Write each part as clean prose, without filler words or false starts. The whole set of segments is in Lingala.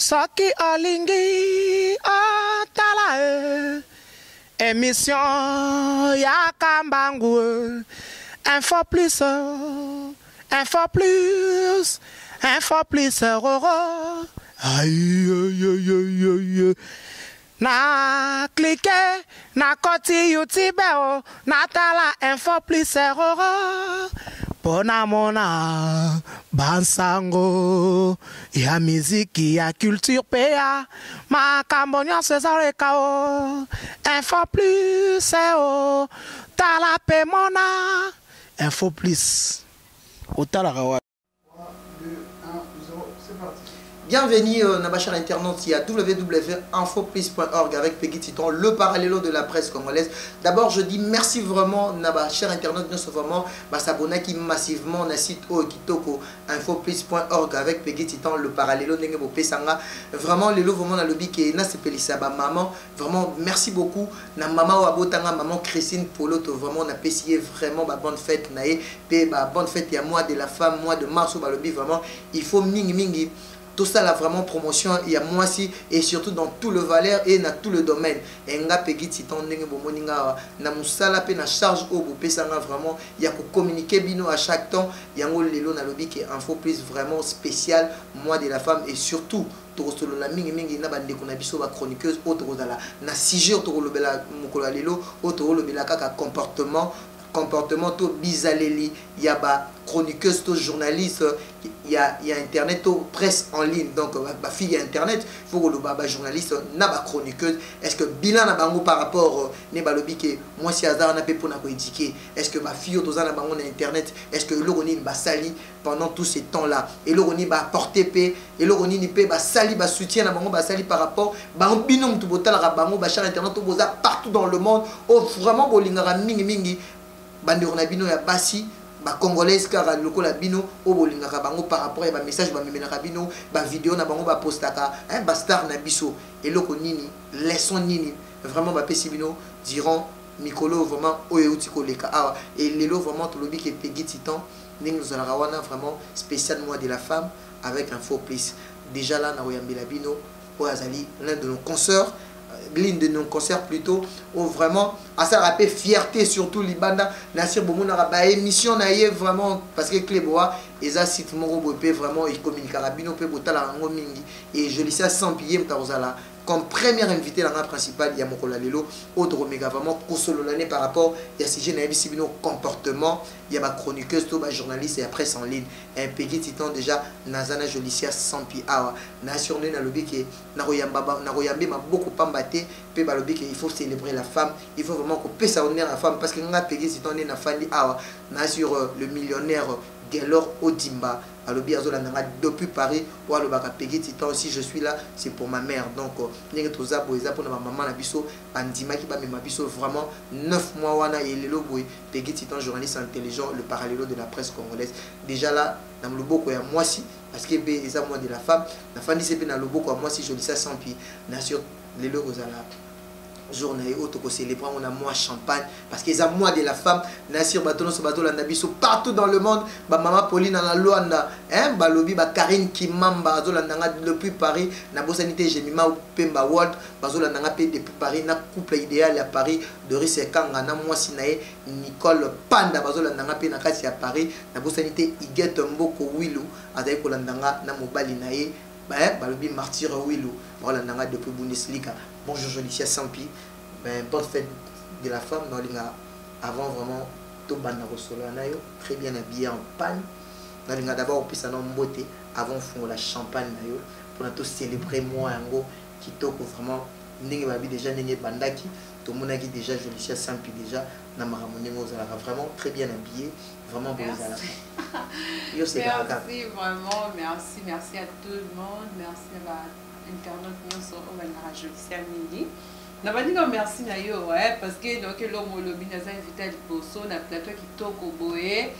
Soki olingi otala émission ya Kambangu info plus roro aïe na cliquer na koti YouTube na tala info plus roro pona mona bansango ya miziki ya culture pea makambo nyonso ezaleka info plus tala pe mona info plus otalaka wa. Bienvenue dans ma chaîne internet, il y a www.infoplis.org avec Peggy Titon, le parallélo de la presse congolaise. D'abord, je dis merci vraiment à ma chaîne internet, nous sommes vraiment s'abonner qui massivement na site Kitoko infoplis.org avec Peggy Titon, le parallélo de Pesanga. Vraiment, les lots vraiment dans le lobby qui est na sepelisa maman. Vraiment, merci beaucoup na maman Wabotanga, maman Christine Polo, vraiment on a payé vraiment ma bonne fête naé, bonne fête il y a mois de la femme, mois de mars au lobby vraiment il faut mingi. Tout ça là vraiment promotion il y a moi aussi et surtout dans tout le Valais et dans tout le domaine et nga Peggy Titon ndenge bomoninga na musala pe na charge au bopesanga vraiment il y a que communiquer bino à chaque temps yango lelo na lobby qui info plus vraiment spécial mois de la femme et surtout tokosolo la mingi na bande ko na biso ba chroniqueuse auto na 6 jours tokolobela mokolo lelo auto lobela kaka comportement to bizaleli il y a ba chroniqueuse to journaliste il y a internet to presse en ligne donc ba fille internet faut que le baba journaliste na ba chroniqueuse est-ce que bilan na bango par rapport ne ba lobby que moi si hasard na pe pour na ko éduquer est-ce que ba fille to za na bango na internet est-ce que le roni ba sali pendant tous ces temps là et le roni ba porter pe et le roni ni pe ba sali ba soutien na bango ba sali par rapport ba binom to botala bango ba char internet to boza partout dans le monde oh vraiment bolingara mingi bande on a bino ya basi ba congolaise car lokola bino o bolingaka bango par rapport à ba message ba memena bino ba vidéo na bango ba postaka ba star na biso et loko nini leçon nini vraiment ba pesi bino diront mikolo vraiment oyeuti koleka ah et lelo vraiment to lobi ke Peggy Titon nous allons wana vraiment spécial mois de la femme avec info plus déjà là na oyambela bino o azali l'un de nos consoeurs l'une de nos concerts plutôt où vraiment à ça rappelle fierté surtout libanda Nasir Bomona ba émission naie vraiment parce que Cléboa et ça site moro bopé vraiment il communique rabino pe botala ngo mingi et je laisse 100 billets mtazala comme première invité dans la principale il y a Mokola Lelo autre méga vraiment consolo l'année par rapport il y a si na bino comportement il y a ma chroniqueuse to ba journaliste et après en ligne un Peggy Titon déjà nazana jolicia 100 pi awa na surné na lobby que na royambe ma beaucoup pambaté pe ba lobby que il faut célébrer la femme il faut vraiment qu'on puisse honneur la femme parce que nga Peggy Titon na fandi awa na sur le millionnaire Gelor Odimba alobi azolandanga depuis Paris ou alobaka Peggy Titon si je suis là c'est pour ma mère donc ndenge toza boeza pour ma maman na biso bandimaki ba mema biso vraiment 9 mois wana et lelo boy Peggy Titon journaliste intelligent le parallélo de la presse congolaise déjà là na loboko ya moi si parce que be eza moi de la femme na fandi c'est na loboko moi si je dis ça sans puis na sur lelo kozala journée auto ko célébrer on a mois champagne parce que ça mois de la femme Nasir Batono so bato la nabiso partout dans le monde ba maman Pauline na Luanda ba lobi ba Karine Kimamba zo la ndanga depuis Paris na bosanité Jemima Pemba World bazo la ndanga pe depuis Paris na couple idéal à Paris Doris Ekanga na moi sinae Nicole Panda bazo la ndanga pe na kati ya Paris na bosanité Iguette Mboko Wilu azai ko la ndanga na mobali nae ba lobi martyr Wilu voilà ndanga depuis Bundesliga. Bonjour Jolicia Sampi, bonne fête de la femme dans l'inga avant vraiment tout banda rosolanayo très bien habillé en panne dans l'inga d'abord puis ça non beauté avant font la champagne nayo pour tout célébrer moi yango qui toko vraiment ndenge babi déjà ndenge bandaki tout monde qui déjà Jolicia Sampi déjà na maramone ngozala vraiment très bien habillé vraiment beau zala. Merci vraiment merci à tout le monde merci à internet nyonso oyo na Jolicia mingi na bandinga merci na yo parce que donc l'homme lobi naza invité liboso na plateau kitoko boye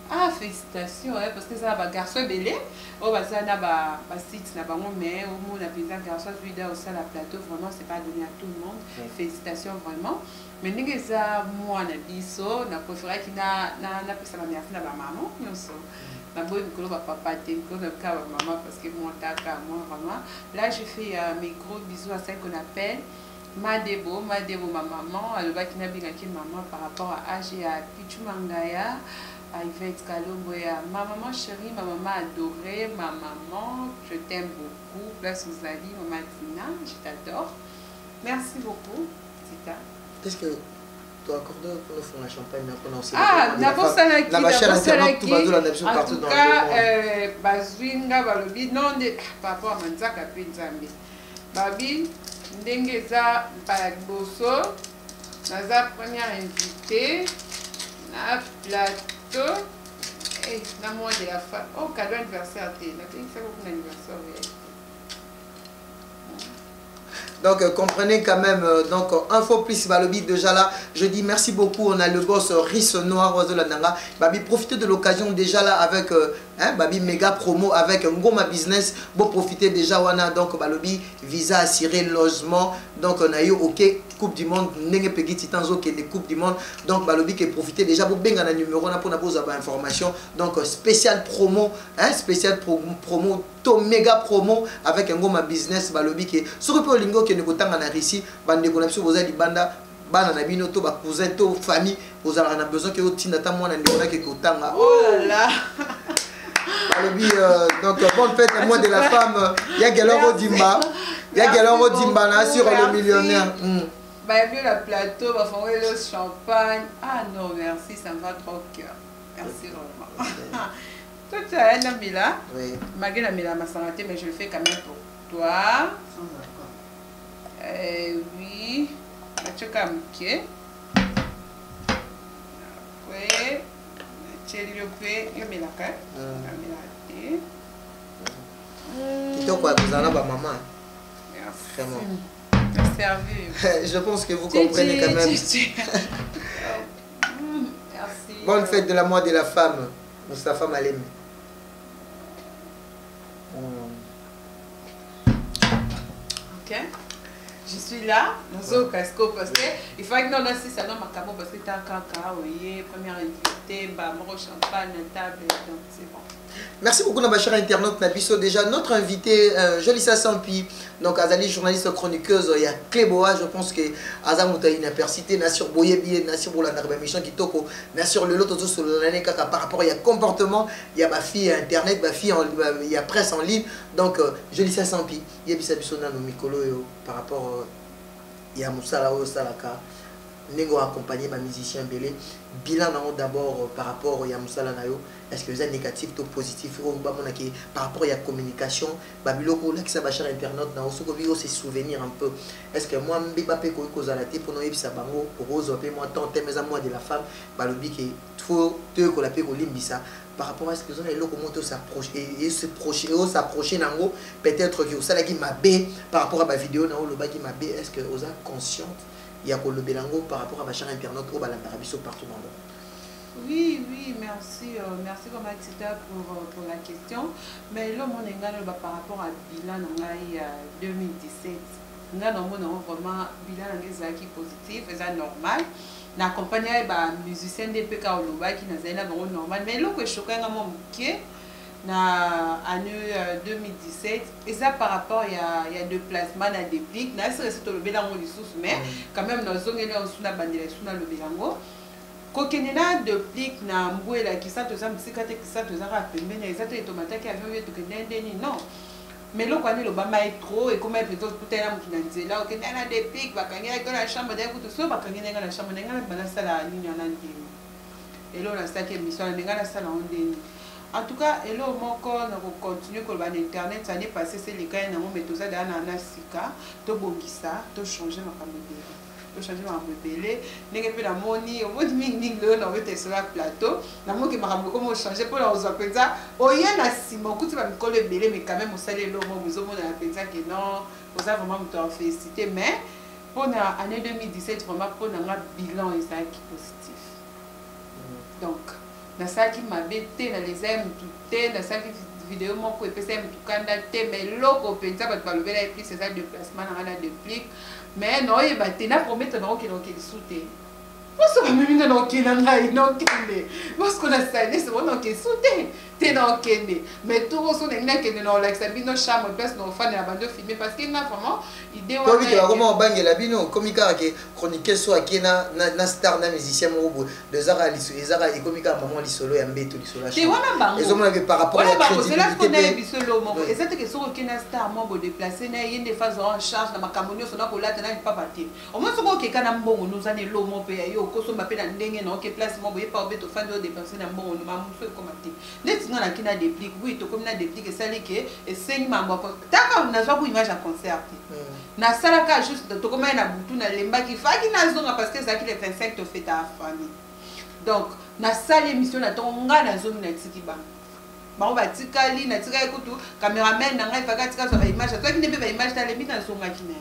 ah félicitations parce que ça ba garçon belé o baza na ba site na bango mais au monde na pisa garçon vidéo au la plateau vraiment c'est pas donné à tout le monde félicitations vraiment mais ndenge za moi na biso na préféré ki na pesa ba merci na ba maman nyonso D'abord, papa, maman, parce que moi, vraiment. Là, je fais mes gros bisous à celle qu'on appelle Madebo, ma maman, à maman par rapport à âge et à Pichu Mangaya, à Yvette Kalomboya. Ma maman chérie, ma maman adorée, ma maman, je t'aime beaucoup. Place aux alliés, maman Tina, je t'adore. Merci beaucoup, Tita. Qu'est-ce que tu accordes pour nous faire la champagne? Ah, d'abord, ça l'a qui. En tout cas, Bazwinga, Balobi, non, par rapport à Manzaka Penzambi. Babi, Ndengeza, Bagboso, Naza, première invitée, na plateau, et na moi de la femme. Oh, cadeau anniversaire, t'es, na t'es, c'est beaucoup d'anniversaire, Donc comprenez quand même, donc Info Plus Balobi déjà là, je dis merci beaucoup, on a le boss Riss Noir Oiseau Landanga, Babi profitez de l'occasion déjà là avec Babi méga promo avec Ngoma Business, bon profitez déjà wana donc Balobi visa assuré logement, donc on a eu ok Coupe du Monde, Nenge Peggy Titanzo qui est des Coupes du Monde, donc Balobi qui profitez déjà pour benga na numéro na pour na pose information, donc spécial promo, spécial promo, to méga promo avec Ngoma Business Balobi qui sur le lingo qui ne kotanga na Russie, bande connexion vous avez banda bana na bino to ba cousin to famille, vous avez besoin que otinda ta mwana ndona ke kotanga. Oh là là. Balobi donc bonne fête à moi de la femme, ya Geloro Dimba. Ya Geloro Dimba na sur le millionnaire. Bah bien le plateau, va faire le champagne. Ah non, merci, ça me va trop au cœur. Merci vraiment. Toi tu as un ami là. Oui. Malgré la mila ma santé, mais je le fais quand même pour toi. Oui. Tu as okay. Après, tu as le mila ka. Tu quoi vous en avez maman. Merci. Vraiment. Servi. Je pense que vous comprenez quand même. Merci. Bonne fête de la mois de la femme. Moustapha Malem. Ok. Je suis là, dans le casco parce que il faut que nous aussi ça nous macabo parce que t'as caca, oui, première invitée, bah mon champagne, table, donc c'est bon. Merci beaucoup ma chère internaute Nabiso. Déjà notre invité Jolissa Sampi, donc Azali journaliste chroniqueuse, il y a Cléboa, je pense que Azamuta une percité Nassur Boyebi, Nassur Bolanarba Mission qui toko, Nassur le lot sur l'année par rapport il y a comportement, il y a ma fille internet, ma fille il y a presse en ligne, donc Jolissa Sampi, il y a Bissabisona no Mikolo par rapport il y a Moussala Salaka. Nego accompagné ma musicien belé bilan d'abord par rapport à Moussala Nayo, est-ce que vous êtes négatif ou positif par rapport à la communication babiloko là qui ça bachar internaute na oso ko se souvenir un peu, est-ce que moi mbiba pe ko kozala te pour noyer bisa bango rose pe moi tant mes amours de la femme balobi que faut te ko la pe ko limbisa par rapport à ce que vous avez loko moto s'approcher et s'approcher nango peut-être que ça la qui m'a bé par rapport à ma vidéo na le ba qui m'a bé, est-ce que vous êtes consciente il y a le Belango par rapport à ma chère internaute au Balambarabiso partout dans le monde. Oui, merci. Merci comme Tita pour la question. Mais là, mon engagement par rapport à bilan 2017. Nous avons vraiment bilan qui positif, c'est normal. Nous accompagnons les musiciens de PK Oloba qui sont normal. Mais là, je suis choqué na année 2017 et ça par rapport il y a deux placements dans des plics na c'est le bilango du sous mais quand même dans zone là on suna bandela suna le bilango kokenena de plics na mbwela qui ça tout ça musika te qui ça tout ça rappeler mais ça te tomate qui avait tout que ndeni non mais le kwani le bama est trop et comme peut tout est là mukina nzela okena des plics bakangela dans la chambre d'un coup tout ça bakangela dans la chambre ngala bana sala ligne en antenne et là on a ça qui mission ngala sala on ndeni. En tout cas, et là, on continue sur Internet. Ça n'est passé, c'est les cas, mais tout ça, dans la sika, tout bongisa, tout changer ma caméra. Tout changer ma caméra. N'est-ce pas la monnaie, au bout de minutes, on va être sur le plateau. La monnaie qui m'a ramené, comment changer pour la rose ça. Oh, il y a un simon, quand tu vas me coller belé, mais quand même, on sait l'eau, vous avez la pizza que non, vous avez vraiment me féliciter. Mais pour l'année 2017, vraiment, pour un bilan, et ça qui est positif. Donc, na saki mabete na les aime tout na saki vidéo moko epesa aime tout kanda te mais loko penza ba balobela et puis c'est ça déplacement na de plic mais non yeba te na promettre na okelo ke soute Parce que même dans Kenanga, non Kende. Parce qu'on a ça, c'est bon, non Kesouté. T'es dans Kende. Mais tout le monde est dans l'exabino chambre, place nos fans et abandon filmé parce qu'il y a vraiment idée. Toi, tu vas comment banger la bino, comme il y a chroniqué soit Kena, na star, na musicien, de Zara, Zara, et comme il y a maman, l'isolo, et un béto, l'isolo. Et voilà, ils ont par rapport à la crédibilité. C'est là qu'on a l'isolo, et c'est que sur aucun star, moi, déplacé, il y a des phases en charge, dans ma camonio, on a pour là, t'as pas battu. Au moins, ce qu'on a un bon, nous allons l'eau, mon pays, au coso, ma peine, non, qui place, mon pays, pas au fan de dépenser un bon, nous m'avons fait commenter. Let's go, qui n'a des plics, oui, tout comme n'a des plics, et ça, et c'est ma boîte. T'as on a joué pour image à concert. Na salaka juste tout comme na boutou na lemba qui fa qui na zonga parce que ça qui les 25 te fait ta famille. Donc na salle émission na tonga na zone na tiki ba. Ba ba tikali na tika ekutu cameraman na ngai faka tika so ba image toi qui ne peut pas image ta lembi na zonga qui na.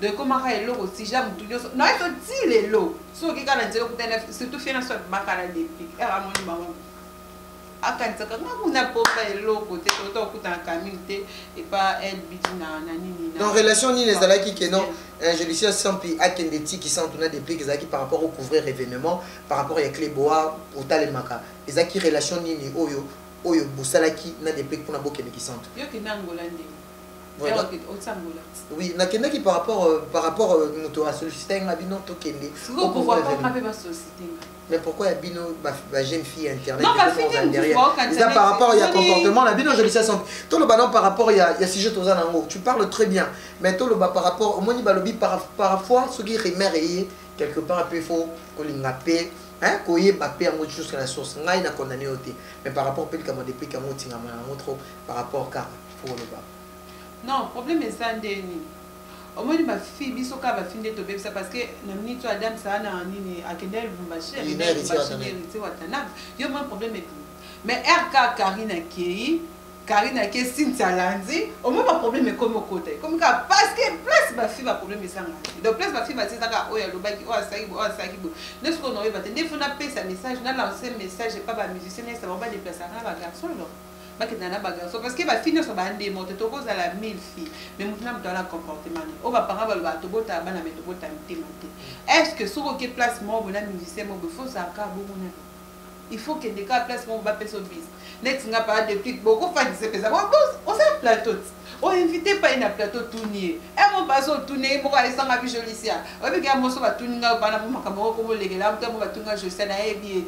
Donc comment ka elo aussi jam tout yo na to ti le lo. So ki kana nzelo kutana surtout fina so makala des pics. Era moni ba akantaka ngakuna popa eloko te toto okuta kamite et pas elle bitina na nini na. En relation ni les alaki que non je lui suis sampi akendeti qui sont on a des prix qui par rapport au couvrir événement par rapport à Cléboa au Talemaka les aki relation ni oyo busalaki na des prix pour na bokene qui sont yo ki na Angola ndi voilà. Oui, na kenda qui par rapport moto à solliciter na bino to kende au pouvoir pas frapper ma société. Mais pourquoi il y a bino ma jeune fille internet non, derrière par rapport il y a comportement la bino je le sais sans tout le ballon par rapport il y a sujet aux anango tu parles très bien mais tout le bas par rapport au moni balobi parfois ce qui remet quelque part un peu faux kolingapé hein koye bapé en autre chose que la source ngai na condamné oté mais par rapport peut comme depuis comme tinga trop par rapport car pour le bas non problème est ça ndeni au moins ma fille biso ka ba finde to bebisa parce que na minute adam ça na nini akendel bumbache héritier watana yo mon problème est mais RK Karina qui Cynthia Landi au moins pas problème est comme au côté comme ka parce que place ma fille va problème est ça donc place ma fille va dire ça oya lo baki o asaki n'est-ce qu'on aurait pas des fois na paix sa message na lancer message et pas ba musicien ça va pas déplacer na ba garçon là parce que ma fille sont bandées monter to cause à la 1000 filles mais maintenant dans la comportement on va parler ba to bota bana mais to bota mtémanté est-ce que sur quelle place moi bon musicien moi faut ça ka bon il faut que des cas place moi va passer au bis net n'a pas de pic beaucoup fa c'est ça on s'est plateau on invité pas une plateau tournier et mon passe au tournier moi aller sans avis jolicia on veut que moi so va tourner bana moi comme les gars là moi va tourner je sais na bien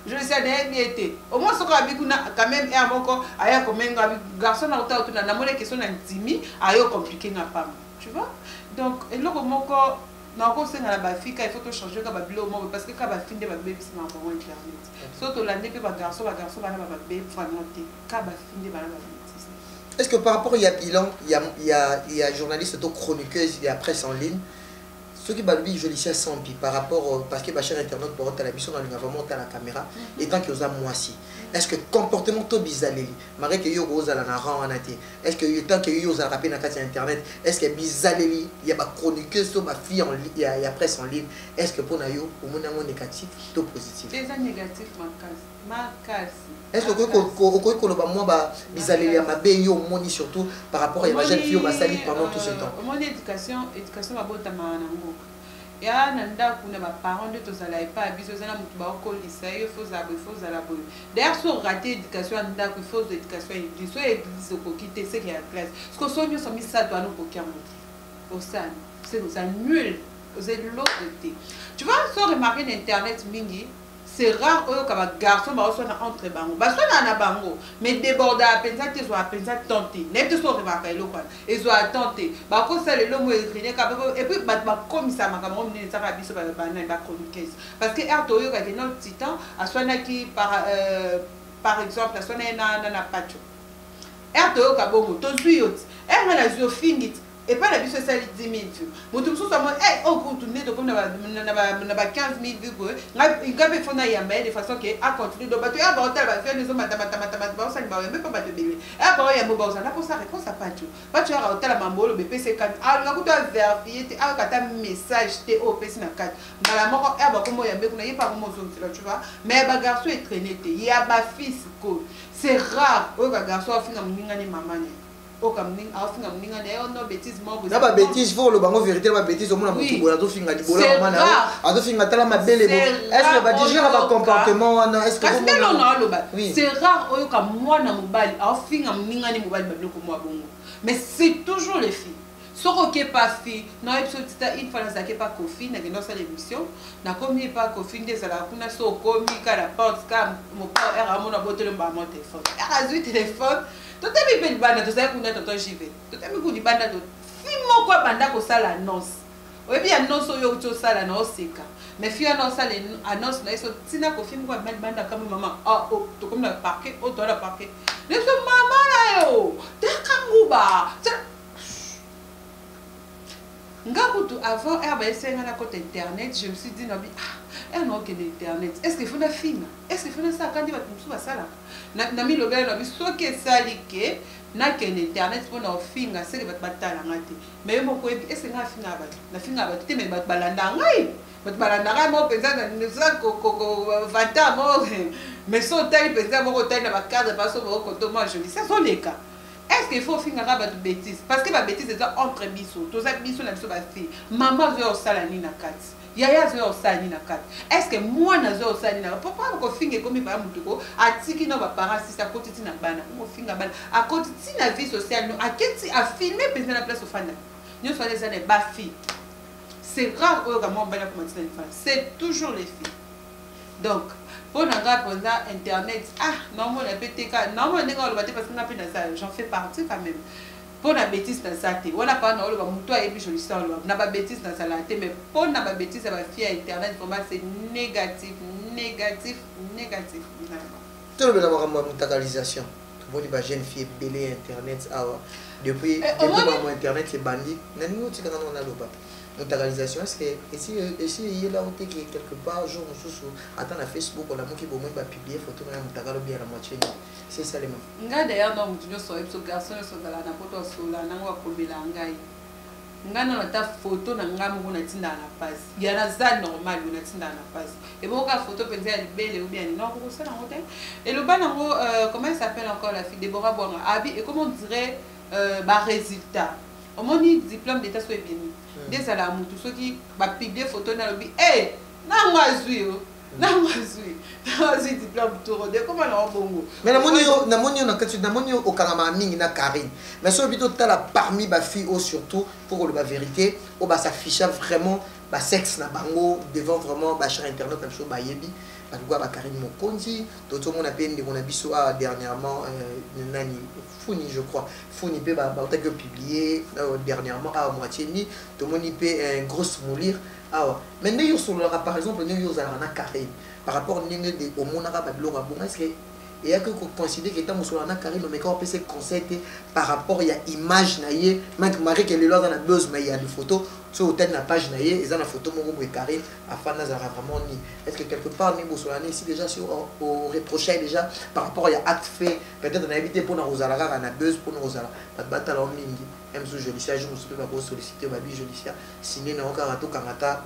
je sais bien au moins ce qu'on a vu quand même et encore aya comme un garçon na auto na mole question na intimi ayo compliqué na femme tu vois donc et là comme encore na ko se na ba fille il faut to changer ka ba bilo mo parce que ka ba fille de ba bébé c'est ma bon internet surtout la ndé ba garçon ba bébé vraiment ka ba fille de ba bébé. Est-ce que par rapport il y a bilan il y a journaliste auto chroniqueuse il y a presse en ligne ceux qui balbillent je lisais sans pi par rapport parce que ma chaîne internet pour la mission dans le vraiment à la caméra et tant que vous a moi si est-ce que comportement to bizaleli malgré que yo goza la rang en até est-ce que tant que yo za rapper na carte internet est-ce que bizaleli il y a ma chroniqueuse sur ma fille en ligne il y a presse en ligne est-ce que pour na yo au monde négatif to positif les négatifs ma casse est-ce que ko ba moi ba bizaleli ma be yo moni surtout par rapport à la jeune fille au sali pendant tout ce temps mon éducation va bota manango ya nanda kuna ba parents de tozala pas biso zana mutu ba ko lisa il faut la boy d'ailleurs sur rater éducation nanda il faut éducation église so église ko quitter ce qui est en classe ce que sonyo so mi ça doit nous pour au san c'est nul vous êtes l'autre tu vois sur remarquer l'internet mingi c'est rare que les garçons soient entre bango soit na bango mais débordé à peine ça ils ont à peine ça tenté net sont remarqué le quoi ils ont tenté ba ko ça le mot écrit et puis ba comme ça ma camarade ne ça va biso ba ba chroniqueuse parce que erto yo ka notre titan a soit qui par exemple soit na pacho erto yo ka bongo to zuyot e na zo fingit et pas la vie sociale 10 000 vues. Mon tout ça moi on continue de comme na 15 000 vues quoi. Il gabe fona yamba de façon que à continuer de battre à ba faire les hommes mata ba ça ba même pas de bébé. Ah ba ya mo ba ça na pour ça réponse à pas tu. Pas tu à hôtel mambolo BPC 4. Ah la ko to vérifier ah ka message te au PC na 4. Mala moko ah ba comme yamba kuna y pas comme zo tu vois. Mais ba garçon est traîné te. Il y a ba fils ko. C'est rare au garçon a fini na muninga ni maman. o kam ning a finga ninga ne no bêtise mo bo na ba bêtise faut le bango vérité ba bêtise au monde mutu bola to finga di bola mama na a to finga tala mabele bo est-ce que ba dire ba comportement wana est-ce que non non lo ba c'est rare o kam mwana mobali a finga ninga ni mobali ba biloko mo bongo mais c'est toujours les filles soko ke pas fille na episode une fois na pas kofi na dans cette émission na komi pas kofi ndezala kuna so komi kala porte cam mon père era mona botelo ba mon téléphone era zui téléphone to temi pe banda to sa kuna tonton jive to temi ku di banda to fimo kwa banda ko sala annonce oyebi annonce oyo to sala na oseka mais fille na sala annonce na eso tina kofi mo kwa banda kama mama ah oh to comme na parquet oh to la parquet le mama na yo te kanguba avant na côté internet je me suis dit non que internet est-ce qu'il faut la film est-ce qu'il faut ça quand il va tout ça là na mi lo bela so que ça like na que internet pour na film c'est que batala ngati mais mo ko est-ce que na film na film ba te me balanda ngai balanda ngai mo penza na ça ko 20 ans mo mais so tel penza mo ko tel na ba cadre pas so mo ko to moi je dis ça sont les cas. Est-ce qu'il faut finir à battre bêtises? Parce que la bêtise est entre bisous. Tous les bisous, la fille. Maman veut au salani na kat. Yaya veut au salani na kat. Est-ce que moi na veut au salani na kat? Pourquoi on finit comme il va moutuko? A tiki no va parents si ça côté tina bana. On finit bana. À côté tina vie sociale, à quel à filmer penser la place au fan. Nous sommes les années bas filles. C'est rare au gamin bana comme une femme. C'est toujours les filles. Donc pour internet non la PTK non parce que j'en fais partie quand même pour la bêtise dans ça on a pas non le toi et puis je le sens n'a pas bêtise dans ça mais pour n'a pas bêtise ça va faire internet vraiment c'est négatif tout le monde a mutakalisation tout le jeune fille belé internet depuis internet c'est bandit nous tu quand on a le mutakalisation est-ce que ici il y a là où quelque part jour sous attends la Facebook on a qui bon va publier photo na mutakalo bien la moitié c'est ça les mots nga d'ailleurs non mutu so episo garçon so dala na poto so la na wa komela ngai nga na ta photo na nga mo na tinda na passe ya na za normal na tinda na passe et bon ka photo penza ya belle ou bien non ko ça na hotel et le ban ngo comment elle s'appelle encore la fille Deborah Boanga abi et comment on dirait ba résultat au moins diplôme d'état soit bien des à la mutu so qui ba publier photo na lobi eh na moi zui na moi zui diplôme tour de comment na bongo mais na moni na katu na moni au karama mingi na Karine mais so bito tala parmi ba filles au surtout pour la vérité au ba s'afficher vraiment ba sexe na bango devant vraiment ba sur internet comme ça ba yebi ba quoi ba Karine Mokonzi tout le monde a peine de mon abisso dernièrement nani Founi je crois Founi pe ba ta que publié dernièrement à moitié ni tout le monde peut un gros moulir mais nous sur leur par exemple nous na Karine par rapport au monara ba blora bon est-ce que il y a que considérer que tant sur na Karine mais quand on peut se concerter par rapport il y a image naie même Marie que le là dans la buzz mais il y a des photos sur hôtel na page naie ils ont la photo mon et Karine afin nazara vraiment ni est-ce que quelque part ni sur ici déjà sur au reprocher déjà par rapport il y a acte fait peut-être on a évité pour na rosalara na buzz pour na rosala pas battre en mingi même sous jolicia je me suis pas solliciter ma vie jolicia signer na encore à tout kamata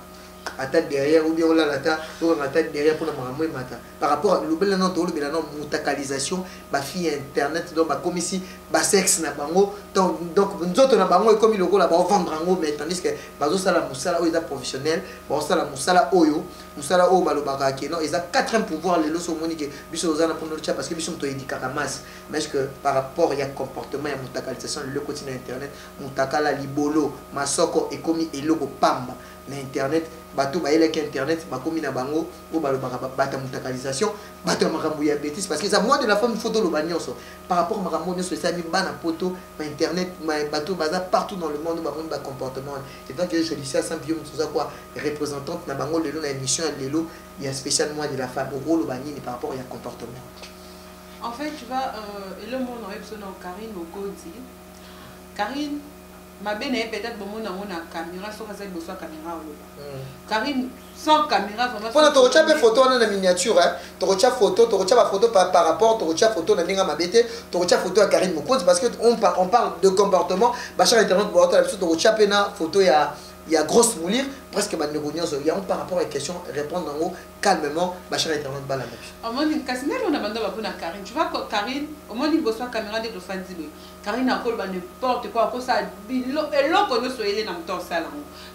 attaque derrière ou bien on la attaque derrière pour la mata par rapport à l'obel non to l'obel non mutakalisation ba fille internet donc ba comme ici ba sexe na bango donc nzoto na bango comme le la ba vendre bango mais tandis que bazo sala musala o eza professionnel ba sala musala oyo musala o ba lo baka ke non ils a quatrième pouvoir les loso monique biso ozana pour notre parce que biso to édika masse mais est-ce que par rapport il y a comportement il y a mutakalisation le quotidien internet mutakala libolo masoko et comme eloko pamba na internet bato baele que internet bakomi na bango o balo bata mutakalisation bato makambo ya bêtise parce que ça moi de la femme photo lo banyoso par rapport makambo nyoso ça mi bana poto na internet bato baza partout dans le monde ba ba comportement et donc je dis ça sans bio tout ça quoi représentante na bango lelo na émission lelo il y a spécialement de la femme au rôle bani par rapport à comportement en fait tu vois le monde en episode Karine Mokonzi Karine ma belle peut-être bon on a caméra sur ça besoin caméra Karine sans caméra vraiment pour tu as photo en miniature hein tu as photo par rapport tu as photo na ninga mabete tu as photo à Karine Mokonzi parce que on parle de comportement bachar internet pour tu as pena photo ya il y a grosse moulure presque ba négonio il y a par rapport à la question répondre en haut calmement ma chère internet ba la même. Au moins une casse on a demandé à Karine. Tu vois que Karine au moins il bosse caméra de Fanzi. Karine a encore n'importe quoi ça bilo et l'on connaît sur elle dans ton salon.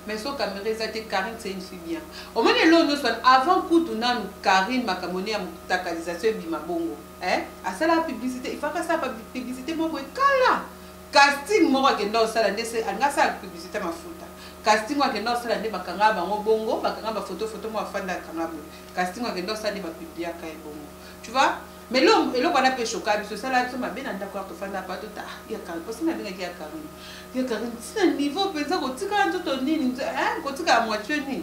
Mais sur caméra ça Karine c'est une fille bien. Au moins l'on nous avant coup tu n'as Karine makamoni à ta canalisation bima bongo. Hein? À ça la publicité, il faut que ça publicité moi kala. Casting moi que dans ça la c'est anga ça publicité ma futa. Casting moi que dans ça la ne bakanga ba bongo, bakanga ba photo moi fanda kanga bo. Casting moi que dans ça ne ba publier ka bongo. Tu vois? Mais l'homme et l'homme on a peu choqué parce que ça là ça m'a bien d'accord to fanda pas tout il y a Karine parce que m'a bien qu'il y a Karine. Il y a Karine c'est un niveau pesant ko tika tout nini hein ko tika à moitié ni.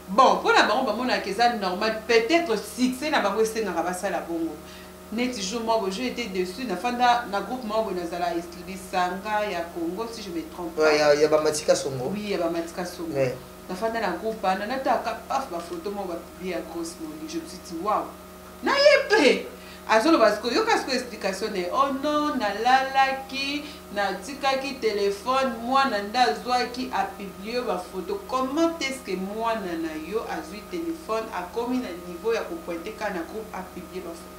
Bon, pour la baron ba mon akeza normal peut-être succès na ba ko senga ba ça la bongo. Net jour moi je étais dessus na fanda na groupe moi bonazala Sanga ya Congo si je me trompe pas. Ouais, il y a Bamatika Songo. Oui, il y a Bamatika Songo. Na fanda na groupe na ta paf ba photo moi ba publier à grosse moni. Je me suis dit waouh. Na yepé. Azolo parce que yo kasko explication oh non na lala ki na tika ki téléphone moi na ndazwa ki a publier ba photo. Comment est-ce que moi na yo azui téléphone a commis na niveau ya ko pointer kana groupe a publier ba photo.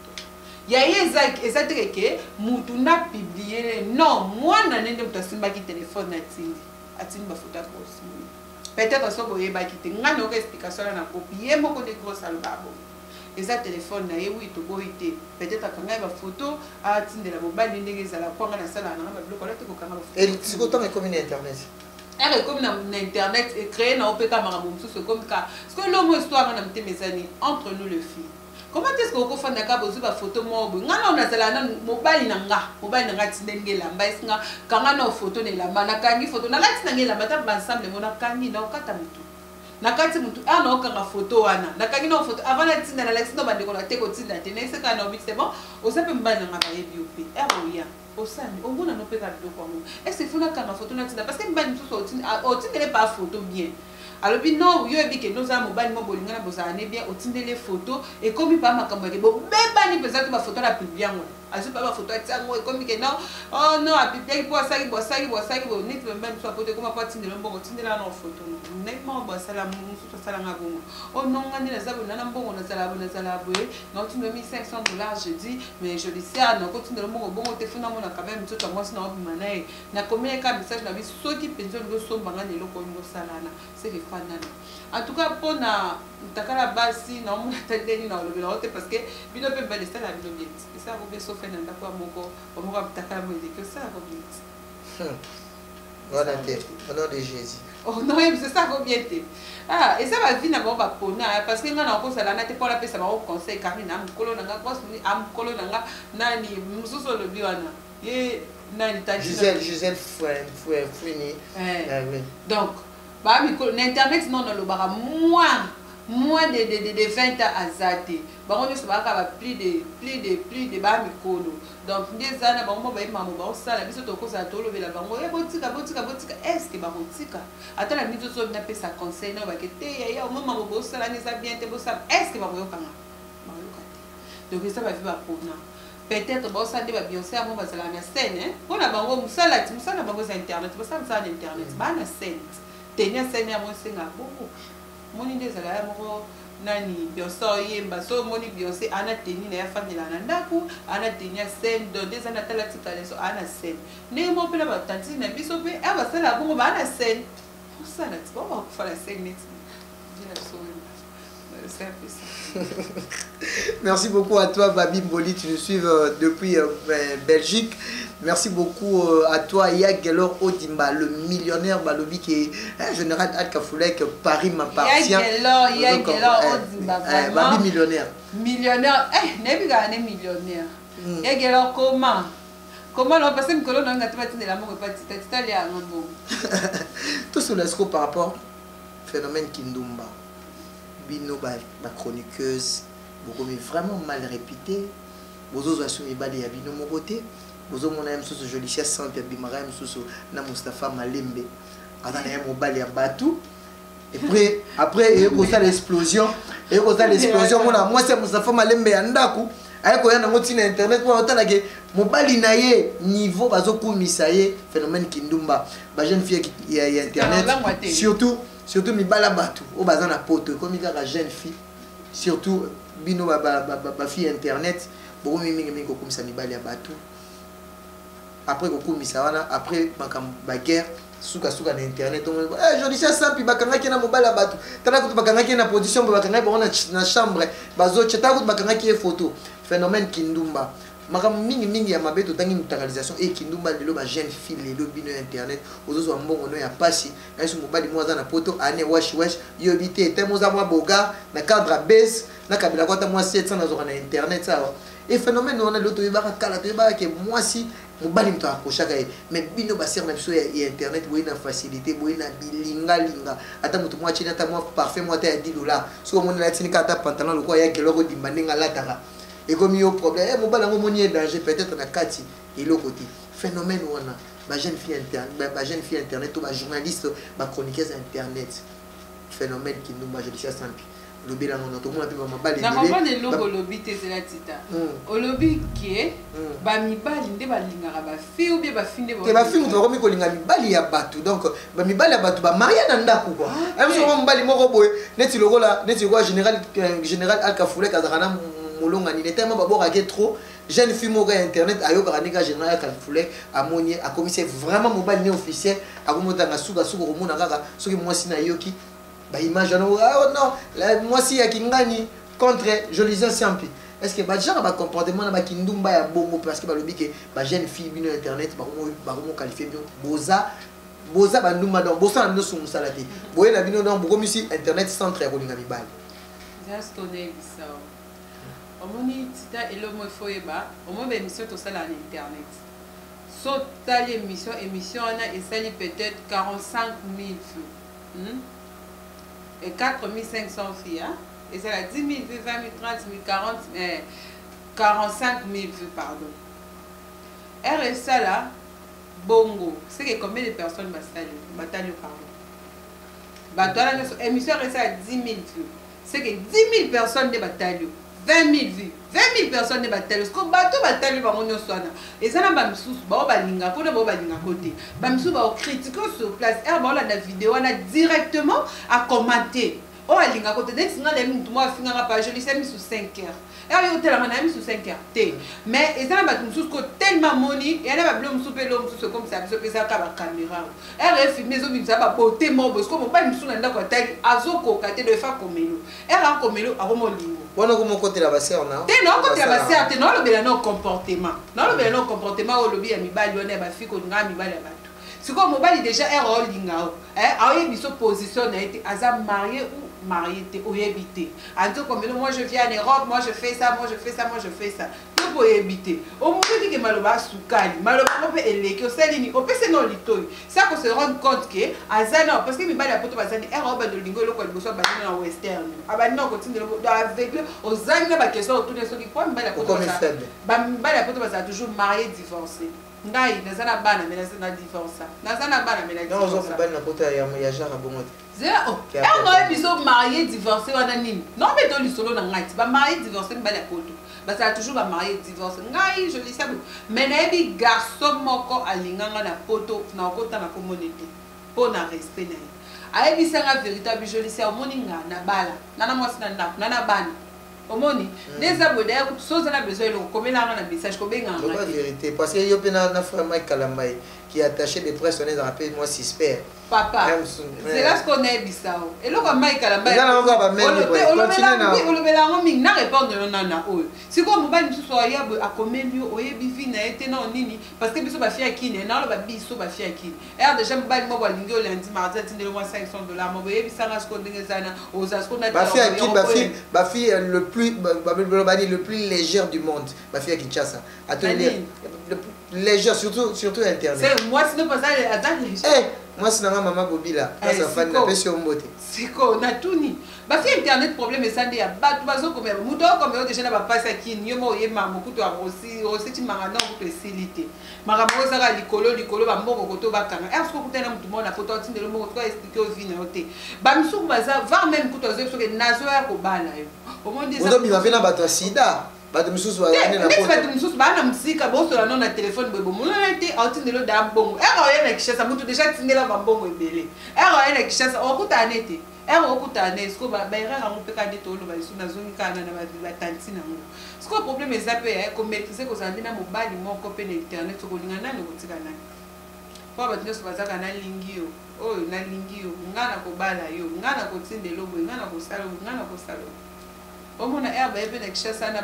Il y a exactement que mutuna publié non moi na nende mutasimba ki téléphone na tindi ba photo grosse peut-être so boye ba ki te ngana ko explication na copier moko de grosse album eza téléphone na ye oui to boité peut-être kanga ba photo a tindi la mobile ndenge za la kwanga na sala na ba bloko la te ko kanga ba photo et c'est autant comme internet comme na internet et créer na opeka maraboum sous comme ça parce que l'homme histoire na mte mesani entre nous le filles. Comment est-ce que vous faites des photos moi ngana on a zala mobile nanga tindenge lamba isinga kanga na photo ne lamba na kangi photo na lati nange lamba ta ensemble mona kangi na okata mutu na kati mutu ana okanga photo wana na kangi na photo avant la tinda na lexino bandeko na teko tinda tene c'est kana obi c'est bon osape mbali nanga ba yebi opi eroya osani omona no peka biloko ngo est-ce que funa kanga photo na tinda parce que mbali mutu so tinda pas photo bien. Alors puis non, il y a que nous avons mobile mobile ngana bozane bien otinde les photos et comme il pas makambo ke bo beba ni pesa que ma photo la publier ngo azu pas ma photo tsango et comme que non oh non a publier pour ça bo ni même soit photo comme pas tinde mbongo tinde la no photo nettement bo sala musu to sala ngabongo oh non ngani na zabo na mbongo na sala boye non tu me mis $500 je dis mais je dis ça non quand tinde mbongo bongo te funa mona quand même tout moi sinon obimanae na communiquer un message na biso soki pension ngo sombanga ne loko ngo sala na c'est que en tout cas pour na takala basi na mona tendeni na le velote parce que bino pe belle ça la bino bien et ça vous bien sauf na ndako moko takala mo que ça va bien voilà au nom de Jésus oh non c'est ça va bien ah et ça va venir na bon ba pona parce que ngana ko sala na te pour la pesa ba conseil Karine am kolo na nga am kolo na nga nani mususo le biwana ye nani ta Gisèle Fouini donc bah l'internet non le bara moins de 20 ans à zate bah on se va plus de ba mikolo donc des années bah on va y maman bah ça la biso to ko ça to le la bango e botika est-ce que ba botika ata la miso so na pesa conseil na ba ke te ya au maman bo ça la ni ça bien te bo ça est-ce que ba yo kanga ba yo kate donc ça va vivre pour na peut-être bon ça débat Beyoncé à mon bazala na scène hein on a bango musala bango sur internet bo ça internet ba na scène tenir scène à mon singa beaucoup moni ndezala ya moko nani Beyoncé yemba so moni Beyoncé ana teni na ya famille na ndaku ana teni scène do des ana tala tikale so ana scène ne mo pela ba tanti na biso pe e ba sala bongo ba ana scène pour ça na tu vas faire la scène net merci beaucoup à toi Babi Mboli, tu nous suives depuis Belgique. Merci beaucoup à toi Yak Gelor Odimba, le millionnaire Balobi qui est général Adkafoulek, Paris m'appartient. Yak Gelor Odimba, Babi millionnaire. Millionnaire, n'est pas millionnaire. Yak Gelor comment on passe une colonne dans la tête de l'amour et pas de t'aller à un bon. Tout sur l'esco par rapport au phénomène Kindumba. Bino ba chroniqueuse beaucoup mais vraiment mal répété bozo asumi bali ya bino mokote bozo mona même sous joli chef sans pia bimara même sous na Mustafa Malembe ana na mo bali ya batu et après il y a l'explosion mona moi c'est Mustafa Malembe ya ndaku aye koya nango tina internet po otala ke mobali na ye niveau bazokumisa ye phénomène kindumba ba jeune fille ya internet surtout mibala bato o baza na poto comme kaka jeune fille surtout bino ba fille internet beaucoup mingi kokumisa mibali ya bato après kokumisa wana après ba guerre suka na internet je dis ça simple bakangaki na mobali ya bato tala kutu bakangaki na position bakangaki ba na chambre bazo cheta kutu bakangaki photo phénomène kindumba makambo mingi ya mabeto tangi mutangalisation et kindumba lelo ba jeune fille lelo bino internet ozozo mbongo no ya pasi na yesu mobali mwaza na poto ane wesh yobite te moza mwa boga na cadre base na kabila kwata mwa 700 na zo na internet ça et phénomène on a l'auto yebaka kala to yebaka ke moi si mobali mto akoshaka ye mais bino baser na biso ya internet boye na facilité boye na bilinga ata mutu mwa chini ata mwa parfait mwa ta ya $10 so mona la tinika ata pantalon lokwa ya keloko dimbaninga lataka et comme yo problème mobali ngo moni danger peut-être na kati et le côté phénomène wana ba jeune fille internet ou ba journaliste ba chroniqueuse internet phénomène qui nous je dis ça simple lobi la ngona to mona pe ba mabali na comprendre le logo lobi te zela tita o lobi ki ba mibali nde balingaka ba fille ou bien ba fille nde ba fille to komi ko linga mibali ya batu donc ba mibali ya batu ba maria na ndako quoi même so mobali moko boye neti lokola neti quoi général Alkafoulé kazakana molonga ni tellement baboka ke trop jeune fille moka internet ayoka kanika général Alkafoulé amoni a commissaire vraiment mobali ne officiel akomota na suka komona kaka soki mwasi na yoki ba image no non la mwasi ya kingani contre je lisais simple est-ce que ba genre ba comportement na ba kindumba ya bongo parce que ba lobi ke ba jeune fille bino internet ba komo qualifier bien boza ba ndumba donc bosa na so musala te boye na bino donc bokomi si internet centre ya kolinga mibali just to name ça omoni tita elomo foyeba omo émission to sala na internet so ta émission na esali peut-être 45 000 vues et 4500 filles et ça a 10 000 vues 20 000 30 000 40 45 000 vues pardon RSA là bongo c'est que combien de personnes batalio pardon batalio émission RSA à 10 000 vues c'est que 10 000 personnes de batalio 20 000 vues 20 000 personnes de batalio parce que bateau batalio bango nyonso wana et ça na ba misusu ba balinga ko na ba balinga côté ba misusu ba critiquer sur place ba la vidéo na directement à commenter o alinga côté dès que na minute moi finga nga page je lisais mis sous 5 heures et yo tela mana mis sous 5 heures té mais et ça na ba misusu ko tellement moni et na ba blom misusu pe lo misusu comme ça biso pe ça ka ba caméra et filmer zo bi ça ba beauté mo parce que mo ba misusu na ndako tali azoko kate de fa komelo et ra komelo a romo lingo wana ko côté la basse on a te non côté la basse te non le bela non comportement o lobi ya mibali on ba fiko nga mibali ya bato siko mobali déjà ero linga a biso position na été aza marié ou marié te oyebité anto comme moi je viens en Europe moi je fais ça to pour éviter au moment dit que maloba sukali maloba ko pe eleki o selini o pese non litoy ça qu'on se rend compte que azana parce que mibali apoto bazani Europe de lingo lokwa liboso ba na western abani non continue avec aux amis na ba question autour de ce qui quoi mibali apoto ba mibali apoto bazana toujours marié divorcé ngai nazana bana mais nazana divorce nazana bana mais non zo mobali na poto ya jara bongo zero on biso marié divorcé wana nini non mais to lisolo na ngai ba marié divorcé mibali apoto ba ça toujours ba marié divorcé ngai je dis ça mais na bi garçon moko alinganga na poto na okota na communauté pour na respect na ayebi sanga véritable je dis ça au moninga na bala nana mwasi na ndako nana bana omoni des abonnés chose na besoin le comméla na message ko benga la vérité parce que yo pe na frère Mike Kalambai qui attaché des presse on les rappelle moi suspect papa c'est là ce qu'on est bisao et là comme Mike Kalambai on le bela ngomi na répondre na o si ko mobali msusu ya a komelio oyebi vi na été na nini parce que biso ba fia kine na ba biso ba fia kine et déjà mobali mo ba lingi o lundi mardi tindele moi $500 mo oyebi sanga ce qu'on dingezana oza ce qu'on a ba fia kine ba fille le plus légère du monde ma fille à Kinshasa atelier le plus légère surtout internet c'est moi sinon pas ça moi c'est maman Bobila ça fan na pesi ombote siko na tuni ba fille internet problème et ça ndia ba bazo comme muto comme déjà na ba passa kini yo mo yema mokuto aussi ti mangana ko facilité makambo ko saka likolo ba mboko koto ba kanga est-ce que kutana mutu mona photo tindelo mo ko expliquer au vina ote ba misuku baza va même kuto zo que nazo ya ko bala yo au monde ça on va venir battre sida Ba de mususu ba na poto. Ba de mususu ba na musika bo so na téléphone bo mo na été outindelo da mbongo. Ya na kishasa mutu déjà tindela ba mbongo ebele. Ya na kishasa okuta nete. Okuta ne sko ba era ngo peka de tolo ba isu na zongi kana na ba tanti na ngo. Sko problème ezape ko maîtriser ko zandi na mobali moko pe na internet ko lingana ne ko tika na. Po ba tinyo so bazaka na lingi yo. Oh na lingi yo. Ngana ko bala yo. Ngana ko tindelo bo ngana ko salo ngana ko salo. Omona herbe ebe na kishasa na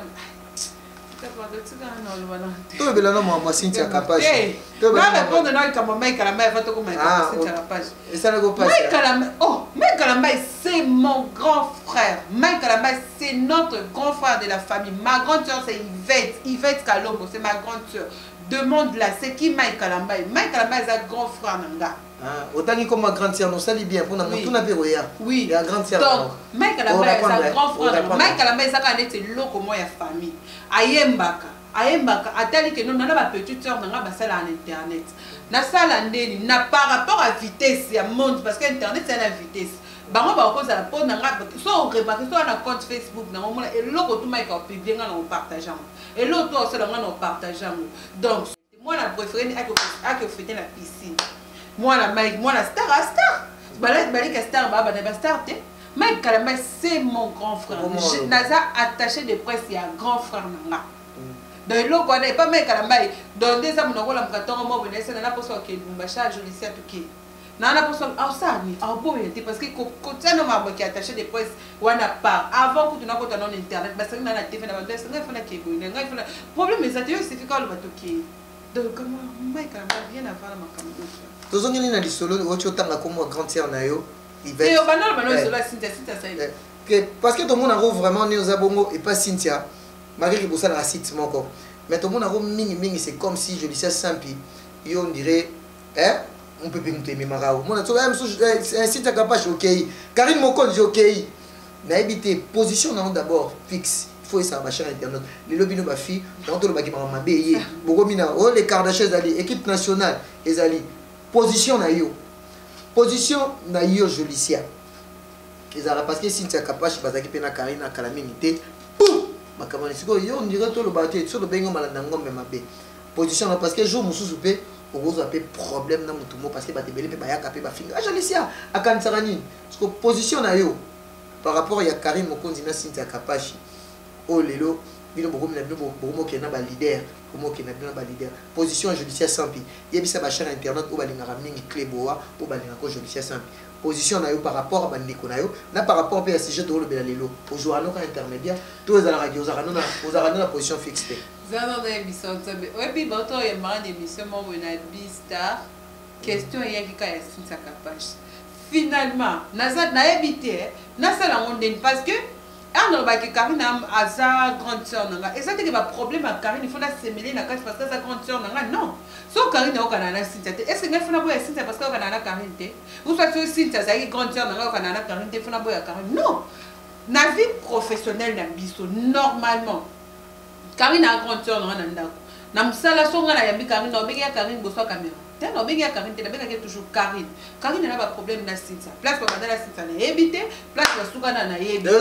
tu bela no mama Cynthia capaz tu bela na répondre na kama mai kalamba va to ko mai Cynthia capaz et ça ne go pas mai kalamba mai kalamba c'est mon grand frère mai kalamba c'est notre grand frère de la famille ma grande sœur c'est Yvette Kalombo c'est ma grande sœur demande là c'est qui mai kalamba est un grand frère nanga. Autant comme ma grande sœur, nous salit bien pour nous tout n'avoir rien. Oui. La grande sœur. Donc, Mike Alamba est un grand frère. Mike Alamba est un loco moi ya famille. Ayembaka. Atali que nous n'avons pas petite sœur dans la salle en internet. Na salle ndeni na par rapport à vitesse ya monde parce que internet c'est la vitesse. Bango ba cause la pose na so on remarque so na compte Facebook na mona et loco tout Mike a publié na on partage. Et l'autre aussi là on partage. Donc moi la préférée à que fêter la piscine. Moi la star. Balek star baba na star te. Mike Kalamba c'est mon grand frère. Naza attaché de presse il y a grand frère nanga. Donc l'eau quoi n'est pas Mike Kalamba. Donc des hommes n'ont pas la mkatongo mo bene c'est na poso ke Lumbacha joli c'est tout qui. Na poso ça ni bon parce que quand ça no mabo qui attaché de presse wana part avant que tu n'as pas non internet parce que na TV na ba c'est nga fona ke go nga fona problème mais ça te c'est fait quoi le bateau qui. Donc comment Mike Kalamba vient avant la makambo. Tozongeli na lisolo ocho tanga comme grande sœur na yo. Et au banal solo Cynthia ça. Parce que tout le monde a vraiment né aux abongo et pas Cynthia. Malgré que pour ça la site moko. Mais tout le monde a mingi c'est comme si je disais simple. Yo on dirait on peut pas nous aimer marao. Mon c'est Cynthia capable OK. Karine Moko dit OK. Na éviter position d'abord fixe. Il faut ça ma chaîne internet. Les lobby no ba fi, dans tout le baki mama beye. Bogomina oh les Kardashians ali équipe nationale ezali. Position na yo Jolicia ezala parce que Cynthia Kapashi bazaki pe na Karina Kalaminité pou makamani siko yo on dirait tout le bateau sur le bengo malanda ngombe mabe position na parce que jour mususu pe ozo apé problème na mutumo parce que batebele pe bayaka pe ba finga Jolicia akansaka nini siko position na yo par rapport ya Karine Mokonzi na Cynthia Kapashi oh lelo bino bokomi na bino bokomo ke na ba leader komo ke na bino ba leader position Jolicia Sampi yebisa ba chaîne internet o balingaka mingi Cleboa o balingaka ko Jolicia Sampi position na yo par rapport à bandeko na yo na par rapport pe à sujet de le bela lelo o jouer no ka intermédiaire tous les radio ozarana na position fixe zana na émission tsabe et puis bato ya mara émission mo na Bistar question ya kika ya Cynthia Kapashi finalement na éviter na sala ngondeni parce que alors bah que Karine a sa grande sœur nanga et ça c'est que le problème à Karine il faut la semeler la casse parce que sa grande sœur nanga non so Karine au Canada Cynthia est-ce que il faut la boya Cynthia parce que au Canada Karine ou soit Cynthia sa grande sœur nanga au Canada Karine il faut la boya Karine non na vie professionnelle na biso normalement Karine a grande sœur nanga ndako na musala so ngana yambi Karine na obeki ya Karine boso caméra tellement obeki ya Karine tellement que toujours Karine n'a pas problème na Cynthia place pour madame Cynthia na éviter place pour soukana na yébi donc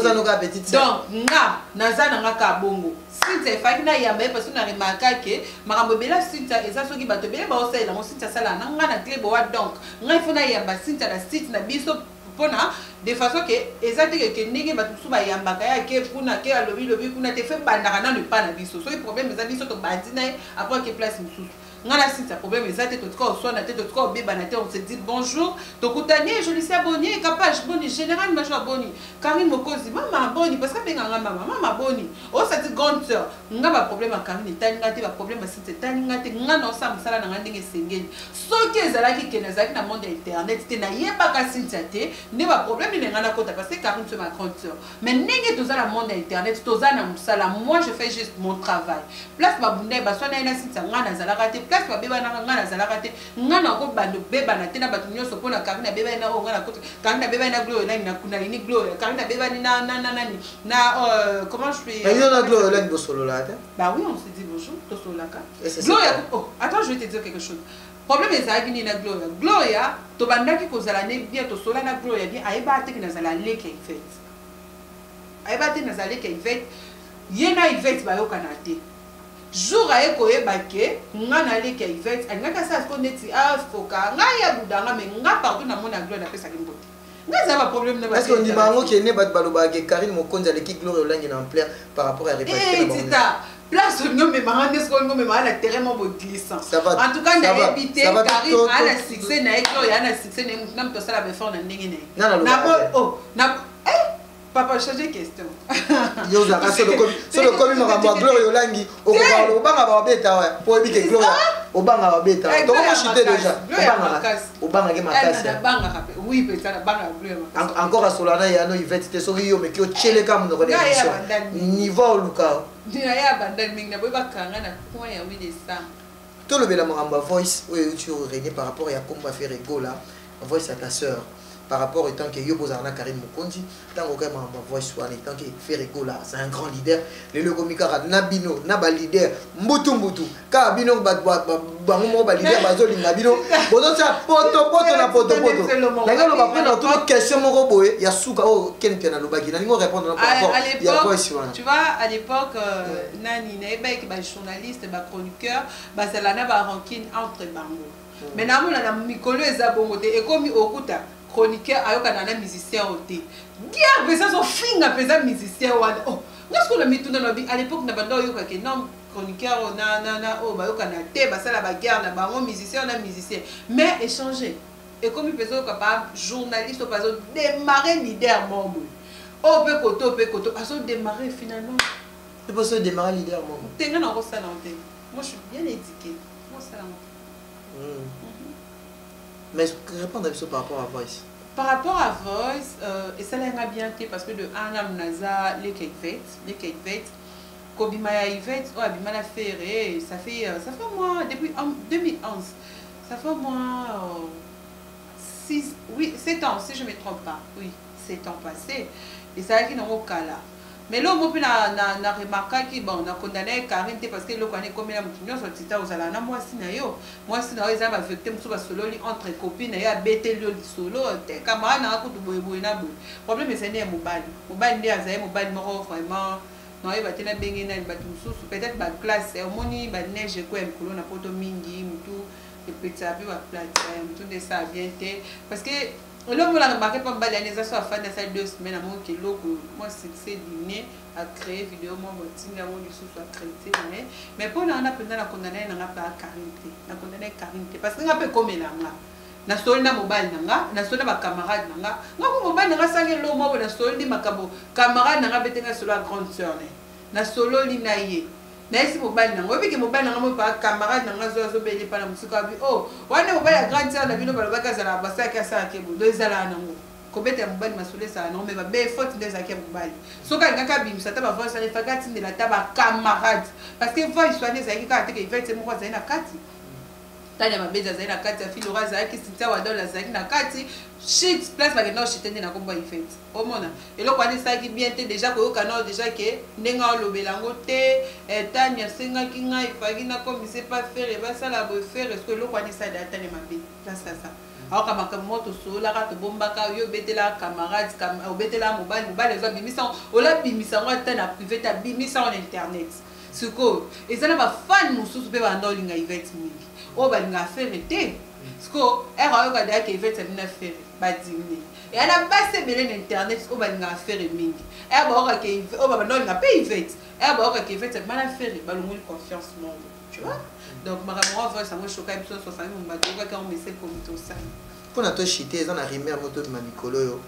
nga nazana nga ka bongo Cynthia faki na yamba parce que na remarqué que makambo bela Cynthia eza soki bato bela ba osala na Cynthia sala na nga na Clebo wa donc nga ifona yamba Cynthia na site na biso pona de façon que ezate que ndenge bato su ba yamba ka ya ke kuna ke alobi kuna te fait bandaka na ne pas na biso so le problème eza biso to bandina après que place mususu ngana Cynthia problème ezate to ko so na te to ko beba na te on se dit bonjour to kutanie je lui sais abonné capable boni général machin boni Karine Mokonzi mama boni parce que benga mama boni o ça dit grande sœur nga ba problème à Karine tani ngati ba problème à Cynthia tani ngati ngana osam sala na ndenge sengeli soki ezalaki ke nazaki na monde internet te na yeba ka Cynthia te ne ba problème ni ngana kota parce que Karine c'est ma grande sœur mais ndenge toza na monde internet toza na musala moi je fais juste mon travail place ba bunde ba sona ina Cynthia ngana zalaka te place ba beba na ngana zalaka te ngana ko bando beba na te na batu nyoso pona Karine beba na ngana kota Karine beba na glow na kuna ni glow Karine beba ni na comment je fais mais il y a glow là ni solo là bah oui on se dit bonjour to solo là glow oh attends je vais te dire quelque chose problème ezalaki ni na gloria to bandaki kozala ne bien to sola na gloria bien ayeba te que nazala leke en fait ayeba te nazala leke en fait yena Yvette bayokana te jour aye koyeba ke nga naleki ya Yvette alingaka sa ko neti afoka nga ya budanga me nga partout na mona Gloire napesa ki mbote nga za ba problème na ba parce que on dit bango ke ne bat baloba ke Karine Mokonzi aleki Gloire Olangi na ampleur par rapport à répartir na bango place nous me marande ce qu'on me marande la terrain mon glissant en tout cas n'a habité Karine a la succès na Gloire a la succès na mto sala be fort na ndenge na oh na papa changer question yo za kaso le komi makambo Gloire Olangi obanga ba beta wa po ebike Gloire obanga ba beta to ko chité déjà obanga ke makasi oui peut-être la banga Gloire encore à Solana ya no Yvette te soki yo me ki o chele kam no connexion niveau luka dina ya bandal mingi na boy bakanga na point ya 8 décembre tout le bela makambo voice où tu régné par rapport à comment faire rigola voice à ta sœur par rapport au temps que yo bozana Karine Mokonzi tant que ma voice soit tant que faire rigola c'est un grand leader le logo mikara nabino na ba leader mbutu ka bino ba bango ba leader bazoli ngabino bozo sa poto na poto la lo ba prendre toute question moko boye ya suka o ken pena lo bagina ningo répondre par rapport ya voice wana tu vois à l'époque nani na eba ki ba journaliste ba chroniqueur ba salana ba rancune entre bango mais na mona na mikolo eza bongo te ekomi okuta chroniqueur ayoka na musicien oté guerre pesa so finga pesa musicien wana oh ngasko na mituna no bi à l'époque na bando yoka ke non chroniqueur na oh bayoka na te basala ba guerre na bango musicien na musicien mais échanger et comme pesa capable journaliste au pas démarrer leader membre oh pe koto aso démarrer finalement tu peux se démarrer leader membre tenga na ça na te moi je suis bien éduqué moi ça mais répondre par rapport à Voice. Par rapport à Voice, et ça l'a bien été parce que de Anam Naza, les Yvette, Kobimaya Yvette, oh Abimala Ferré, ça fait moi depuis 2011, ça fait moi 7 ans si je ne me trompe pas, oui, 7 ans passés, et ça a été dans mon cas là. Mais là, on a remarqué que on a condamné Karine parce que le connaît comme la mouton sur tita aux alana moi si na yo ils avaient affecté sur solo entre copines et a bêté le solo tes camarades na ko boy na boy problème c'est né mobile ndi azaye mobile moko vraiment non il va tena bengi na batu sous peut-être ba classe au moni ba neige ko em kolo na poto mingi mutu et petit à petit ba plate tout de ça bien té parce que là, on a remarqué pas mal d'années, ça soit fin de ces 2 semaines, moi c'est dîner à créer vidéo, moi je soit créé, mais pour nous on a pendant la condamné, on a pas Karine, la condamné Karine, parce qu'on a peu comme là, na solo na mobile nanga, na solo na camarade nanga, na mobile nanga sangi lo mo na solo di makabo, camarade nanga betenga solo la grande sœur na solo linaye. Na esi mobile nanga obi ke mobile nanga mo pa camarade nanga zo bele pa na musika bi oh wana mobile ya grande sœur na bino balobaka zala basaka sa ke bo do ezala nango ko beta mobile masole sa non mais ba be faute des akia mobile so ka ngaka bi msata ba voice na fakati de la taba camarade parce que voice soigner za ki ka te ke effect mo kwa za na kati tanya mabeza za na kati ya filora za ki sita wa dola za na kati shit place ba ke no shit na komba effect omona eloko ani sa ki bien te déjà ko yoka déjà que nenga lobelango te tanya senga ki nga ifaki na comme c'est pas faire et ba ça la bo faire est-ce que eloko ani sa data ne mabe place ça alors kama ka moto so la ka to bomba ka yo betela camarade kam o betela mobile zo bimisa o la bimisa ngo ta na privé ta bimisa en internet suko ezala ba fan mususu pe ba ndolinga Yvette mingi o ba linga faire te suko era yo ka da ke Yvette na faire ba dimini et à la base c'est bien internet o ba linga faire mingi e ba o ka ke o ba ndolinga pe Yvette e ba o ka ke Yvette mala faire ba longu confiance monde tu vois donc ma maman va ça moi choquer biso so famille mon bateau ka on me sait comme tout ça pour na to chité ça na rimer moto de mamikolo yo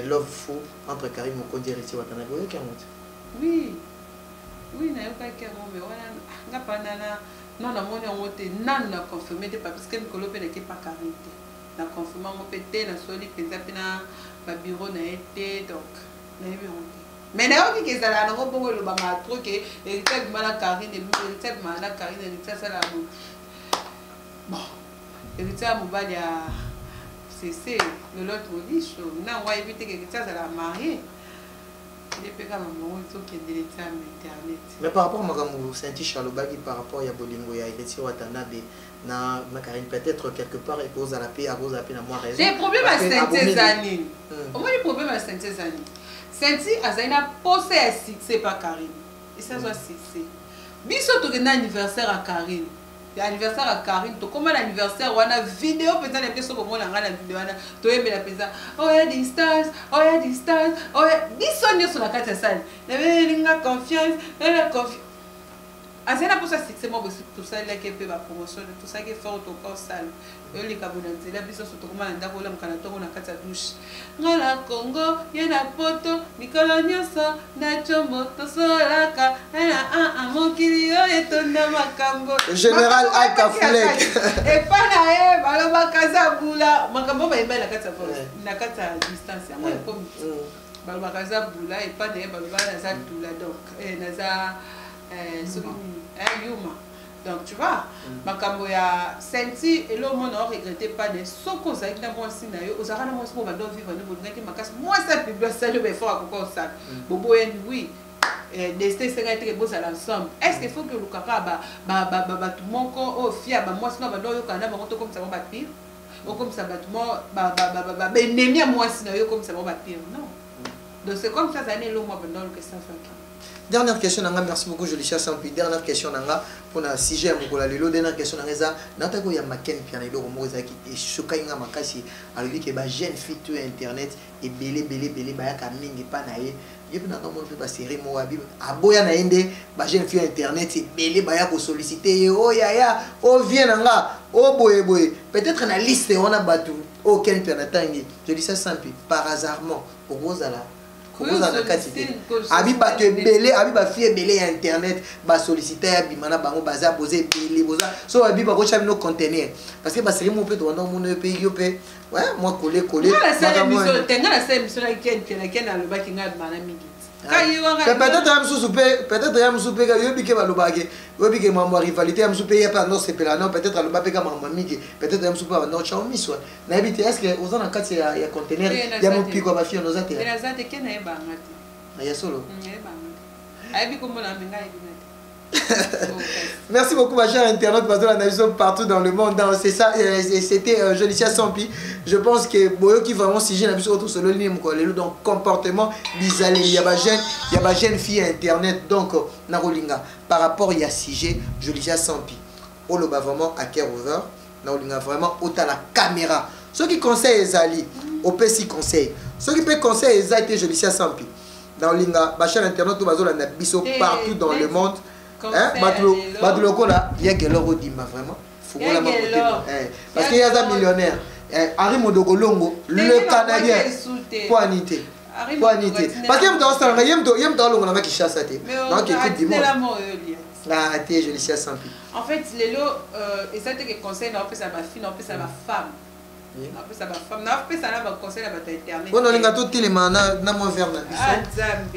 love fou entre Karine Mokonzi et Richie Watanabe yo ka moto oui na yo ka ke mo me wana ngapa na non na moni on te nan na confirmer de parce que Nicolo pe n'était pas Karine na confirmer mo pété na soli penza pena ba bureau na été donc na yebi on mais na yo ki ezala na ngo bongo lo ba ma trop que héritier mana Karine héritier mana Karine héritier ça la bon héritier mobile ya c'est le l'autre riche na wa éviter que héritier ça la marié mais par rapport à Magamou Saint-Charlobagi par rapport à Bolingo et à Richie Watanabe na Karine peut-être quelque part et cause à la paix à moi raison les problèmes à Saint-Cézanne au moins les problèmes à Saint-Cézanne Senti Azaina posé un succès par Karine. Et ça soit succès. Biso to un anniversaire à Karine. L'anniversaire à Karine, to comment l'anniversaire on a vidéo peut-être les personnes pour moi la vidéo na to aimer la pesa. Oh ya des stars, oh ya des stars, oh ya biso nyo sur la carte salle. La confiance, la confiance. Azaina pour ça succès moi aussi tout ça là qui peut la promotion tout ça qui est fort au corps sale. Les Kabonanzi, la biso surtout comment on a volé mon canaton on a quatre douche. Ngala Congo, yena poto, Nicolas Nyosa, Nacho Moto Solaka, un mokilio et tonda makambo. Général Alka Flek. Et pas nae, baloba kaza bula, makambo ba eba la quatre force, na quatre distance, moi comme baloba kaza bula et pas nae baloba naza tula donc naza yuma. Donc tu vois, makambo ya senti et le monde n'a regretté pas de ce qu'on a été dans mon signe aux arana moi pour vivre nous bonne que ma casse moi ça publie ça le fort à quoi ça bobo oui destin c'est très beau à l'ensemble est-ce qu'il faut que le capa tout le monde au fia moi sinon va donc quand même comme ça va pire ou comme ça bâtiment ennemi à moi sinon comme ça va pire non donc c'est comme ça ça n'est le mois pendant que ça fait. Dernière question, merci beaucoup, je cherche un peu. Dernière question, pour le sujet, dernière question, Natako Yamaken Pianedo Mozaki et Shokainga Makasi, alors que les jeunes filles sur internet et belé, Bayaka Mingi Panaye, il y a pas série Moabib, Aboya Naende, les jeunes filles internet et belé Bayako sollicité, oh ya, oh viens là, oh boy, peut-être dans la liste on a battu, oh Ken Pianatangi, je dis ça simple, par hasardement, pour vous là. Abi ba te belé, abi ba fille belé internet, ba solliciter abi mana bango baza poser belé boza. So abi ba ko chami no conteneur parce que ba série mon peut to non mon pays yo pe. Ouais, moi coller. La seule émission, tenga la seule émission qui na le ba ki ngad mana midi. Peut-être yam soupe yo bike ba lobake. Yo bike mambo rivalité yam soupe ya pas non c'est pela non peut-être le ba pe ka mambo miki. Peut-être yam soupe ba non chaomi soit. Na habite est-ce que aux en quatre ya conteneur ya mo piko ba fille nos ate. Na zate ke na e ba ngati. Ya solo. E ba ngati. Ai bi ko mona menga e ngati. Merci beaucoup ma chère internaute parce que la navigation partout dans le monde. C'est ça, c'était Jolicia Sampi. Je pense que Boyo qui vraiment si j'ai l'habitude autour sur le ligne donc comportement bizarre. Il y a ma jeune fille internet donc Narolinga par rapport il y a sujet Jolicia Sampi. On le bat vraiment à cœur over. Narolinga vraiment autant la caméra. Ceux qui conseillent Ezali, au PC conseil. Ceux qui peuvent conseiller Ezali Jolicia Sampi. Narolinga, ma chère internaute tout bazol la biso partout dans le monde. Baduloko là, il y a quelqu'un qui m'a vraiment. Parce qu'il y a un millionnaire. Henri Modogolongo, le Canadien. Poinité. Parce qu'il y a un longo qui chasse à tes. Donc écoute, dis-moi. Ah, t'es je suis à en fait, les lots, et ça te conseille, non, plus à ma fille, non, plus à ma femme. Non, plus à ma femme, non, plus à ma conseil à ma internet. On a tout les mains, n'a moins vers la biseau.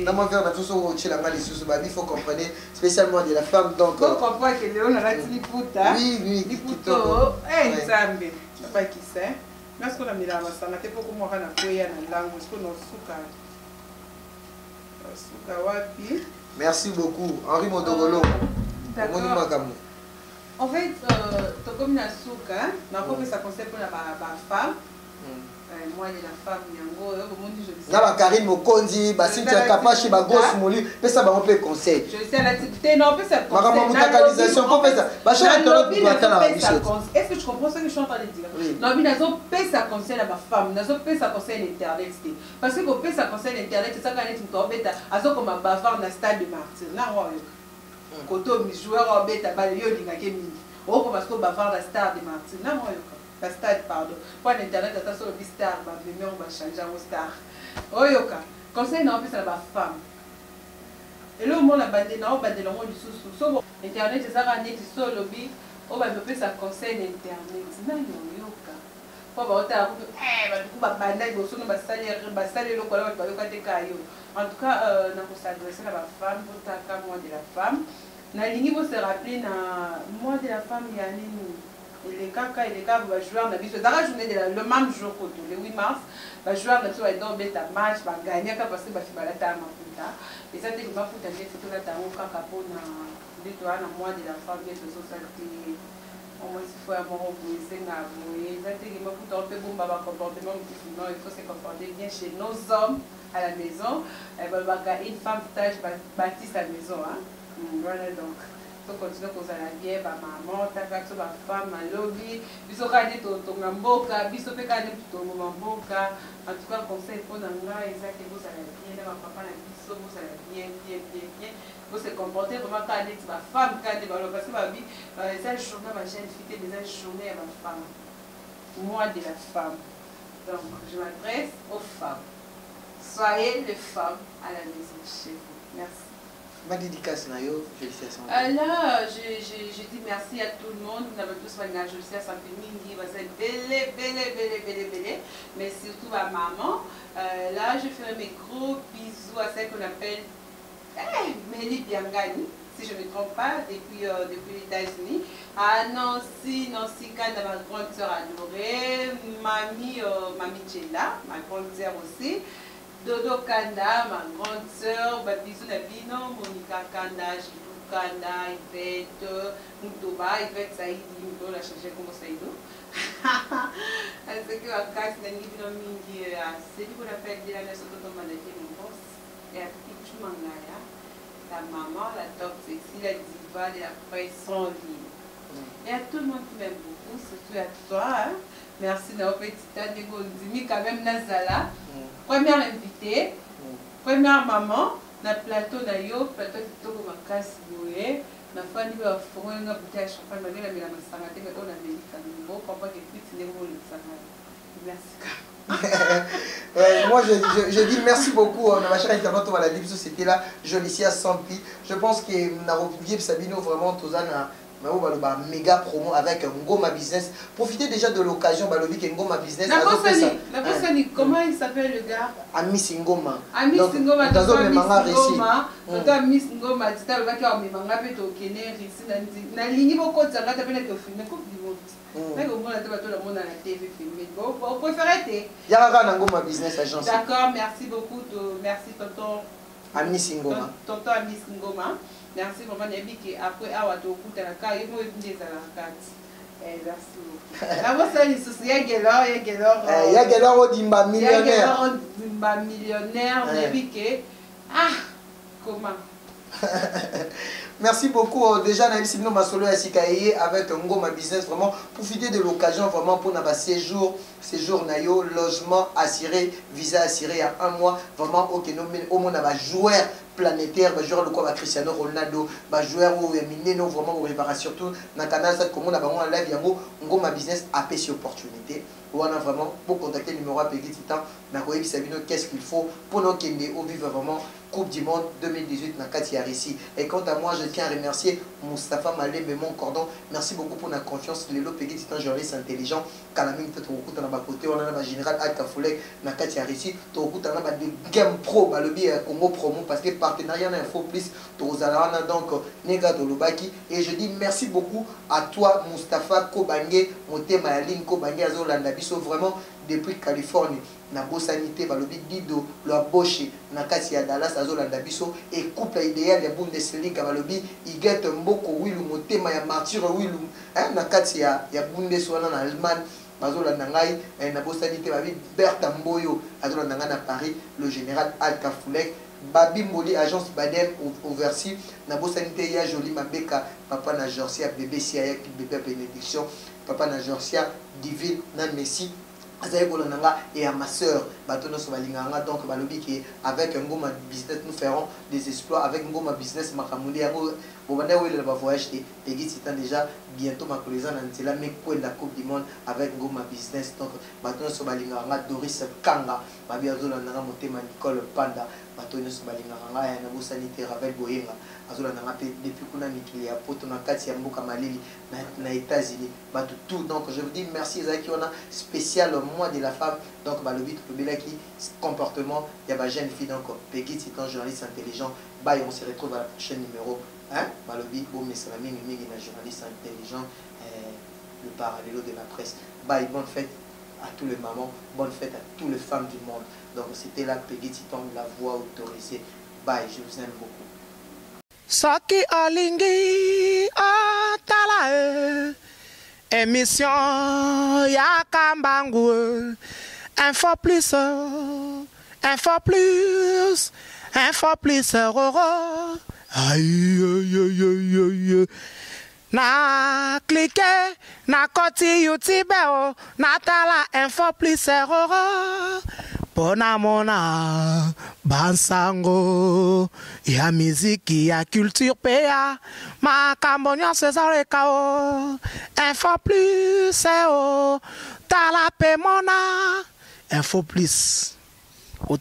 N'a moins vers la biseau, chez la maladie, il faut comprendre, spécialement de la femme. Donc, on comprend que Léon a raté l'ipouta. Oui, l'ipouto. Eh, Zambé. Je ne sais pas qui c'est. Mais est-ce qu'on a mis la masse? On a fait beaucoup moins à la langue. Est-ce qu'on a souka wapi? Merci beaucoup, Henri Modogolo. D'accord. En fait, comme une souka, ça concerne pour la femme. Moi, il y a la femme, il y a un gros, je sais. Karine Mokondi, Cynthia Kapachi, Gosse Moli, mais ça va un peu conseil. Je sais la activité, non, mais ça localisation, on peut ça. Est-ce que tu comprends ce que je suis en train de dire? Non, mais nous avons payé ça conseil à ma femme, nous avons payé ça conseil à l'internet. Parce que pour payer ça conseil à l'internet, c'est ça qu'on a dit comme un bavard dans le stade de Martyr. Là, quand on est joueur en bête, il y a des gens qui sont bavard dans le stade de Martyr. Là, la stade, pardon. Pour l'internet, tu as sur le star, on va changer en star. Oyoka, conseil non plus à la femme. Et là, on a bandé, on a bandé le monde du sous-sous. Internet, c'est ça, on a dit sur le lobby, on va plus ça conseil l'internet. Non, yoka. Pour avoir un peu, on va bandé, on va saler le collant, on va te caillou. En tout cas, on a s'adresser à la femme, pour ta moi de la femme. On a ligne pour se rappeler, moi de la femme, il y a les cas va jouer en avis. Dans la journée le même jour le 8 mars, va jouer en avis dans beta match, va gagner parce que va faire la tama puta. Et ça c'est va foutre des photos là dans au cacapo na l'étoile na moi de la femme de société au moins il faut avoir c'est exactement pour tenter bon comportement il faut se comporter bien chez nos hommes à la maison. Une femme tâche bâtit sa maison, hein. Voilà, donc faut continuer à la bien, maman, ta femme, à lobby, biso kadi to ngamboka, biso pe kadi to ngamboka. En tout cas, conseil pour nous là, exactement vous allez bien, papa na biso vous allez bien. Vous se comporter vraiment quand ma femme, quand parce que ma vie, c'est une journée, ma jeune fille, c'est une journée à ma femme. Moi de la femme. Donc, je m'adresse aux femmes. Soyez les femmes à la maison chez vous. Merci. Ma dédicace, Nayo, félicitations. Là, je dis merci à tout le monde. Nous avons tous fait une ajoution, ça fait mini, c'est belle. Mais surtout à maman. Là, je ferai mes gros bisous à celle qu'on appelle Mélie Biangani, si je ne me trompe pas, depuis les États-Unis. À Nancy Kanda, ma grande sœur adorée. Mamie Chela, ma grande sœur aussi. Dodo Kanda, ma grande sœur. Bisous Nabino, Monica Kanda, Gilou Kanda, Yvette, Moutoba, Yvette Saïdi, Mouto, la changé comme Saïdo. C'est que la casse n'a ni bien mingi, c'est ce qu'on appelle de la maison de maladie, mon boss. Et à petit mangaya, la maman, la top sexy, la diva de la presse sans vie. Et à tout le monde qui m'aime beaucoup, surtout à toi. Hein? Merci d'avoir fait de Gondimi, quand même Nazala. Première invitée, première maman, na plateau d'ailleurs, plateau de Togo Makas Boué. Na fani ba fongo nga bouteille champagne ba ngela mela masanga te on a meli kanimbo papa ke petit nebo le sanga. Merci. Moi je dis merci beaucoup à ma chère internaute à la Libso, c'était là Jolicia Sampi. Je pense que Naropier Sabino vraiment Tozana méga promo avec Ngoma Business. Profitez déjà de l'occasion Balobi que Ngoma Business. La personne, comment il s'appelle le gars? Amis Ngoma. Amis Ngoma, dans un manga récit. Amis Ngoma, tu t'as vu qu'il manga peut tokener ici na ligne beaucoup de ça là tu peux le filmer coupe du monde. Mais au moins la table tout le monde à la TV filmé. Bon, préférez Il y a un Ngoma Business agence. D'accord, merci beaucoup merci tonton Amis Ngoma. Tonton Amis Ngoma. Merci vraiment Nebi après avoir tout écouté la carte, il m'a dit ça la carte. Merci beaucoup. Là vous savez il y a Gelor Dimba millionnaire. Dimba millionnaire Nebi comment Merci beaucoup déjà Naïm Simino Masolo et Sikaye avec Ngoma Business. Vraiment profitez de l'occasion vraiment pour notre séjour Nayo, logement assuré, visa assuré à 1 mois. Vraiment au moins on joueur planétaire, joueur le quoi Cristiano Ronaldo, joueur où Mineno vraiment au réparation surtout dans le canal ça comme on a en live yango Ngoma Business a payé opportunité. On a vraiment pour contacter le numéro à Peggy Titan, Nakoyebi Sabino qu'est-ce qu'il faut pour nous qui au vivre vraiment Coupe du Monde 2018 Nakati Arissi. Et quant à moi, je tiens à remercier Moustapha Malé et mon cordon. Merci beaucoup pour la confiance. Les lots Peggy Titan, journaliste intelligent. Kalamine peut beaucoup dans la côté. On a la général Alka Foulek Nakati Arissi. Tu as des Game Pro, Balobi Congo Promo parce que partenariat Info Plus, Tozalana donc Nega Dolobaki. Et je dis merci beaucoup à toi, Moustapha Kobange, Motema Yaline Kobange Azolanda Bisso, vraiment depuis Californie. Na Bosanité, Balobi Dido, la Boche, Nakati ya Dallas, Azolanda Bisso, et couple idéal de Bundesliga, Balobi, Iget Mboko, Willum, Motema ya Martyr, Willum, Nakati ya Bundesliga en Allemagne, Azolanda Ngai, na Bosanité, Babi Bertha Mboyo, Azolanda Ngai na Paris, le général Alka Foulek, Babi Mboli, agence Badem, au Versi, na Bosanité, ya Jolie Mabeka, Papa na Jorcia, bébé Sia, bébé bénédiction, Papa na Jorcia, Divine, na Messi, et à ma soeur donc balobi qui avec Ngoma Business nous ferons des exploits avec Ngoma Business Makamuli voyage et Peggy Titan déjà bientôt ma collègue Nantila mais quoi la Coupe du Monde avec Ngoma Business donc batono sobalinganga Doris Kanga babi azolanda motema Nicole Panda batono sobalinganga ya na bosanité Ravel Boyenga azolanda depuis kuna mikili ya poto na kati ya mboka malili na États-Unis bato tout donc je vous dis merci Zaki on a spécial mois de la femme donc balobi to belaki comportement il y a jeune fille donc Peggy Titan journaliste intelligent bye on se retrouve à la prochaine numéro hein balobi bon mais c'est la mingi na journaliste intelligent le parallèle de la presse bye bonne fête à tous les mamans bonne fête à toutes les femmes du monde donc c'était là Peggy Titan la voix autorisée bye je vous aime beaucoup. Saki alingi atala émission ya Kambangu. Info plus, info plus, info plus, aïe, aïe, aïe, aïe, aïe. Na cliquer, na koti YouTube, na tala info plus, pona mona, bansango, ya musique, ya culture, PA, ma Cambodgien, c'est ça le chaos. Info plus, tala pe mona. Info plus. Au